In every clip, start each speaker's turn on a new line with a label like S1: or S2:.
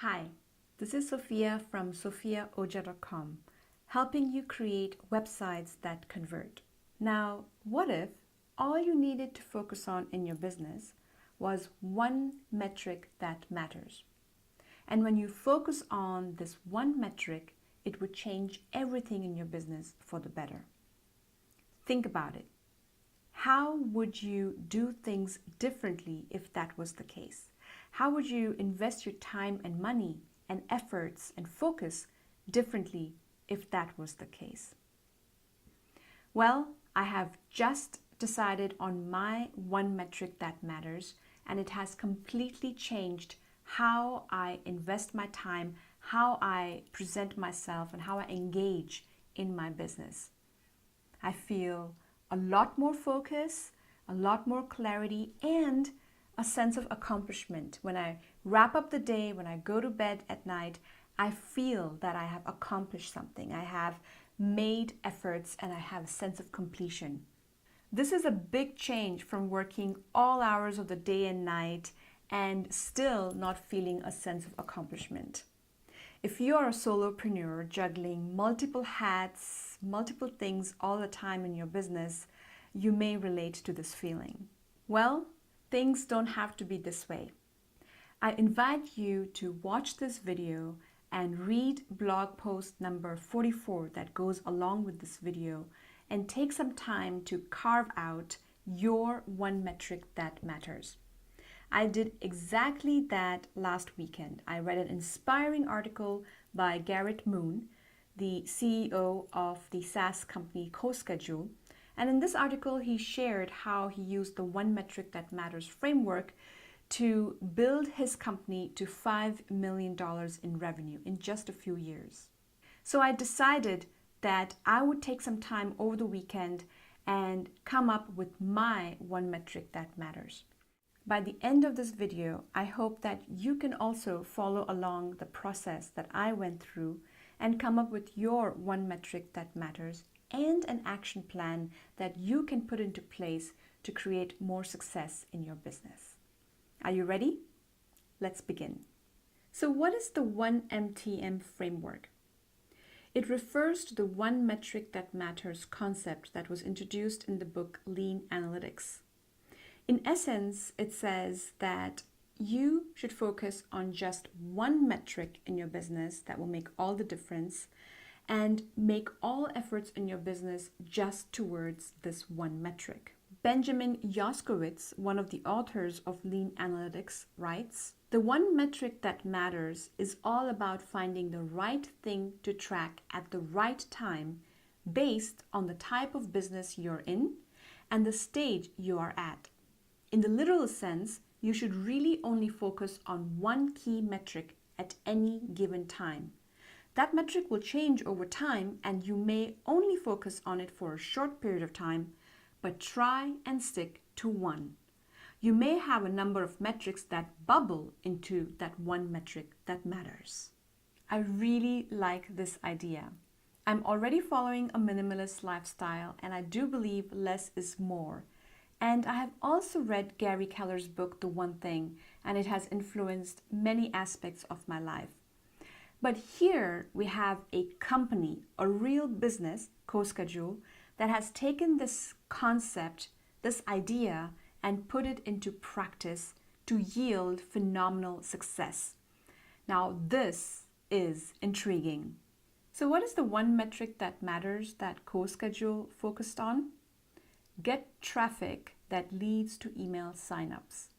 S1: Hi, this is Sophia from sophiaoja.com, helping you create websites that convert. Now, what if all you needed to focus on in your business was one metric that matters? And when you focus on this one metric, it would change everything in your business for the better. Think about it. How would you do things differently if that was the case? How would you invest your time and money and efforts and focus differently if that was the case? Well, I have just decided on my one metric that matters, and it has completely changed how I invest my time, how I present myself, and how I engage in my business. I feel a lot more focus, a lot more clarity, and a sense of accomplishment. When I wrap up the day, when I go to bed at night, I feel that I have accomplished something. I have made efforts and I have a sense of completion. This is a big change from working all hours of the day and night and still not feeling a sense of accomplishment. If you are a solopreneur juggling multiple hats, multiple things all the time in your business, you may relate to this feeling. Well, things don't have to be this way. I invite you to watch this video and read blog post number 44 that goes along with this video and take some time to carve out your one metric that matters. I did exactly that last weekend. I read an inspiring article by Garrett Moon, the CEO of the SaaS company CoSchedule. And in this article, he shared how he used the one metric that matters framework to build his company to $5 million in revenue in just a few years. So I decided that I would take some time over the weekend and come up with my one metric that matters. By the end of this video, I hope that you can also follow along the process that I went through and come up with your one metric that matters and an action plan that you can put into place to create more success in your business. Are you ready? Let's begin. So what is the 1MTM framework? It refers to the one metric that matters concept that was introduced in the book Lean Analytics. In essence, it says that you should focus on just one metric in your business that will make all the difference and make all efforts in your business just towards this one metric. Benjamin Yoskowitz, one of the authors of Lean Analytics, writes, "The one metric that matters is all about finding the right thing to track at the right time based on the type of business you're in and the stage you are at. In the literal sense, you should really only focus on one key metric at any given time. That metric will change over time and you may only focus on it for a short period of time, but try and stick to one. You may have a number of metrics that bubble into that one metric that matters." I really like this idea. I'm already following a minimalist lifestyle and I do believe less is more. And I have also read Gary Keller's book, The One Thing, and it has influenced many aspects of my life. But here we have a company, a real business, CoSchedule, that has taken this concept, this idea, and put it into practice to yield phenomenal success. Now this is intriguing. So what is the one metric that matters that CoSchedule focused on? Get traffic that leads to email signups.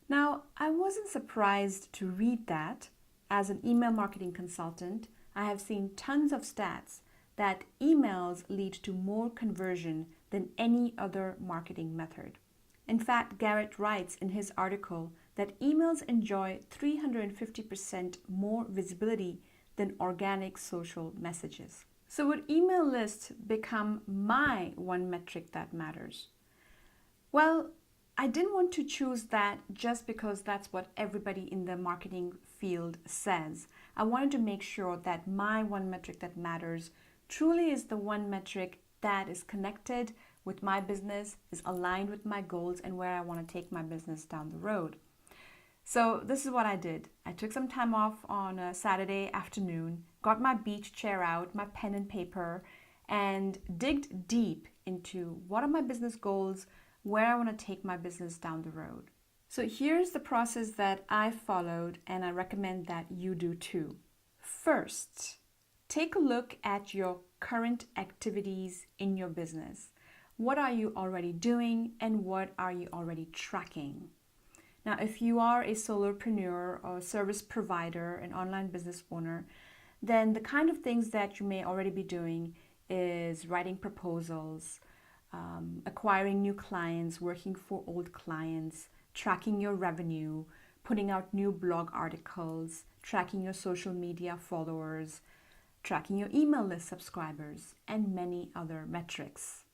S1: Now, I wasn't surprised to read that. As an email marketing consultant, I have seen tons of stats that emails lead to more conversion than any other marketing method. In fact, Garrett writes in his article that emails enjoy 350% more visibility than organic social messages. So would email lists become my one metric that matters? Well, I didn't want to choose that just because that's what everybody in the marketing field says. I wanted to make sure that my one metric that matters truly is the one metric that is connected with my business, is aligned with my goals and where I want to take my business down the road. So this is what I did. I took some time off on a Saturday afternoon, got my beach chair out, my pen and paper, and digged deep into what are my business goals, where I want to take my business down the road. So here's the process that I followed, and I recommend that you do too. First, take a look at your current activities in your business. What are you already doing and what are you already tracking? Now, if you are a solopreneur or service provider, an online business owner, then the kind of things that you may already be doing is writing proposals, acquiring new clients, working for old clients, tracking your revenue, putting out new blog articles, tracking your social media followers, tracking your email list subscribers, and many other metrics.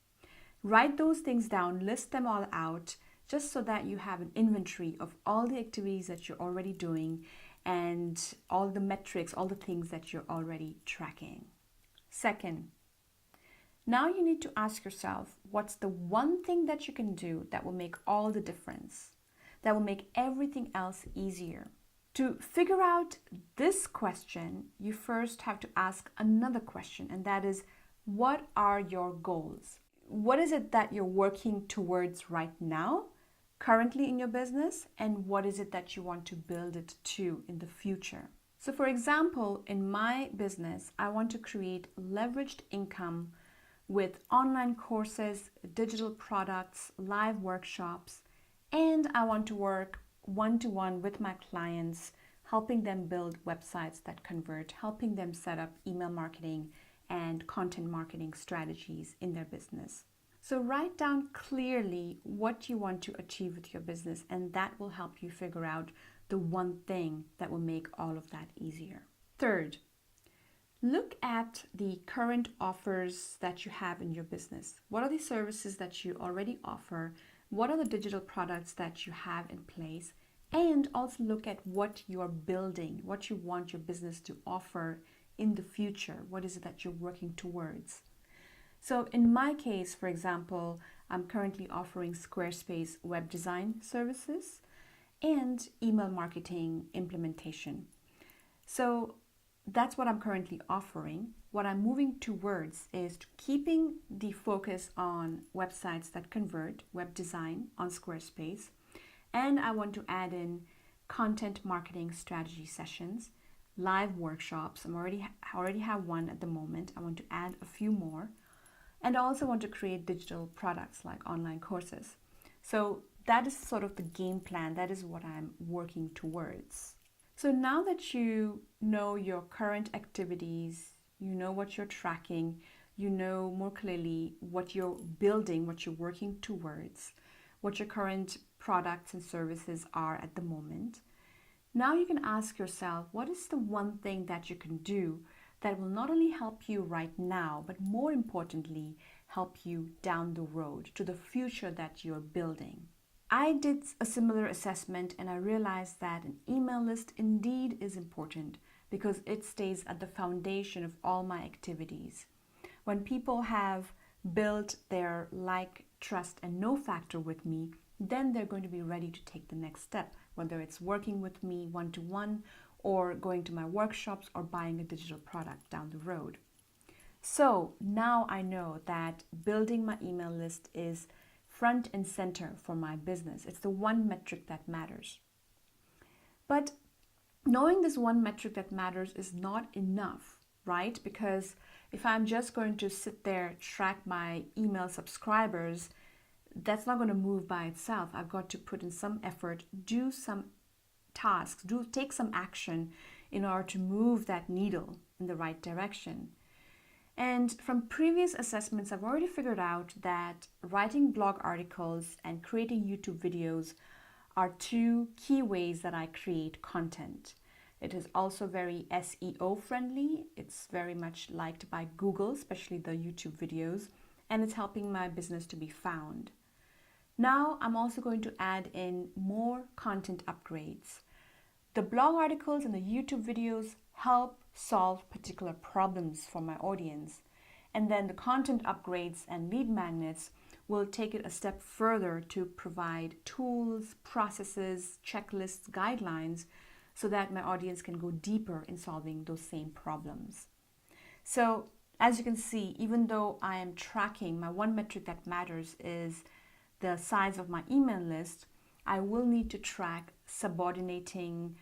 S1: Write those things down, list them all out, just so that you have an inventory of all the activities that you're already doing and all the metrics, all the things that you're already tracking. Second, now you need to ask yourself, what's the one thing that you can do that will make all the difference, that will make everything else easier? To figure out this question, you first have to ask another question, and that is, what are your goals? What is it that you're working towards right now, currently in your business, and what is it that you want to build it to in the future? So for example, in my business, I want to create leveraged income with online courses, digital products, live workshops, and I want to work one-to-one with my clients, helping them build websites that convert, helping them set up email marketing and content marketing strategies in their business. So write down clearly what you want to achieve with your business, and that will help you figure out the one thing that will make all of that easier. Third, look at the current offers that you have in your business. What are the services that you already offer? What are the digital products that you have in place? And also look at what you're building, what you want your business to offer in the future. What is it that you're working towards? So in my case, for example, I'm currently offering Squarespace web design services and email marketing implementation. So that's what I'm currently offering. What I'm moving towards is keeping the focus on websites that convert, web design on Squarespace, and I want to add in content marketing strategy sessions, live workshops. I already have one at the moment. I want to add a few more. And I also want to create digital products like online courses. So that is sort of the game plan. That is what I'm working towards. So now that you know your current activities, you know what you're tracking, you know more clearly what you're building, what you're working towards, what your current products and services are at the moment. Now you can ask yourself, what is the one thing that you can do that will not only help you right now, but more importantly, help you down the road to the future that you're building? I did a similar assessment and I realized that an email list indeed is important because it stays at the foundation of all my activities. When people have built their like, trust, and know factor with me, then they're going to be ready to take the next step, whether it's working with me one-to-one or going to my workshops or buying a digital product down the road. So now I know that building my email list is front and center for my business. It's the one metric that matters. But knowing this one metric that matters is not enough, right? Because if I'm just going to sit there, track my email subscribers, that's not going to move by itself. I've got to put in some effort, do some tasks, take some action in order to move that needle in the right direction. And from previous assessments, I've already figured out that writing blog articles and creating YouTube videos are two key ways that I create content. It is also very SEO friendly. It's very much liked by Google, especially the YouTube videos, and it's helping my business to be found. Now I'm also going to add in more content upgrades. The blog articles and the YouTube videos help solve particular problems for my audience. And then the content upgrades and lead magnets will take it a step further to provide tools, processes, checklists, guidelines, so that my audience can go deeper in solving those same problems. So as you can see, even though I am tracking, my one metric that matters is the size of my email list, I will need to track subordinating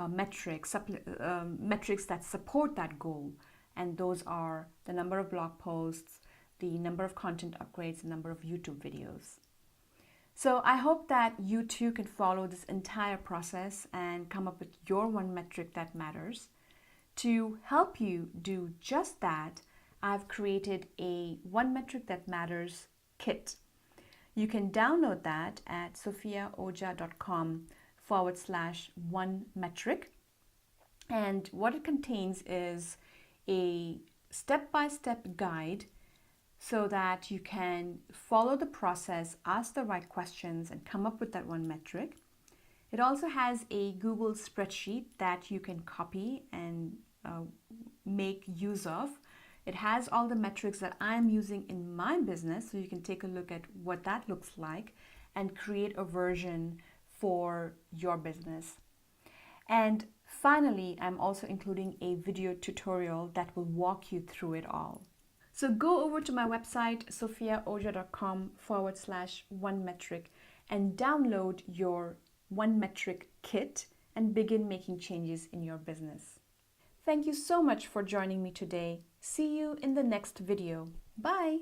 S1: metrics that support that goal. And those are the number of blog posts, the number of content upgrades, the number of YouTube videos. So I hope that you too can follow this entire process and come up with your one metric that matters. To help you do just that, I've created a One Metric That Matters kit. You can download that at sophiaoja.com/one metric. And what it contains is a step-by-step guide so that you can follow the process, ask the right questions, and come up with that one metric. It also has a Google spreadsheet that you can copy and make use of. It has all the metrics that I'm using in my business, so you can take a look at what that looks like and create a version for your business. And finally, I'm also including a video tutorial that will walk you through it all. So go over to my website, sophiaoja.com/one metric, and download your one metric kit and begin making changes in your business. Thank you so much for joining me today. See you in the next video. Bye!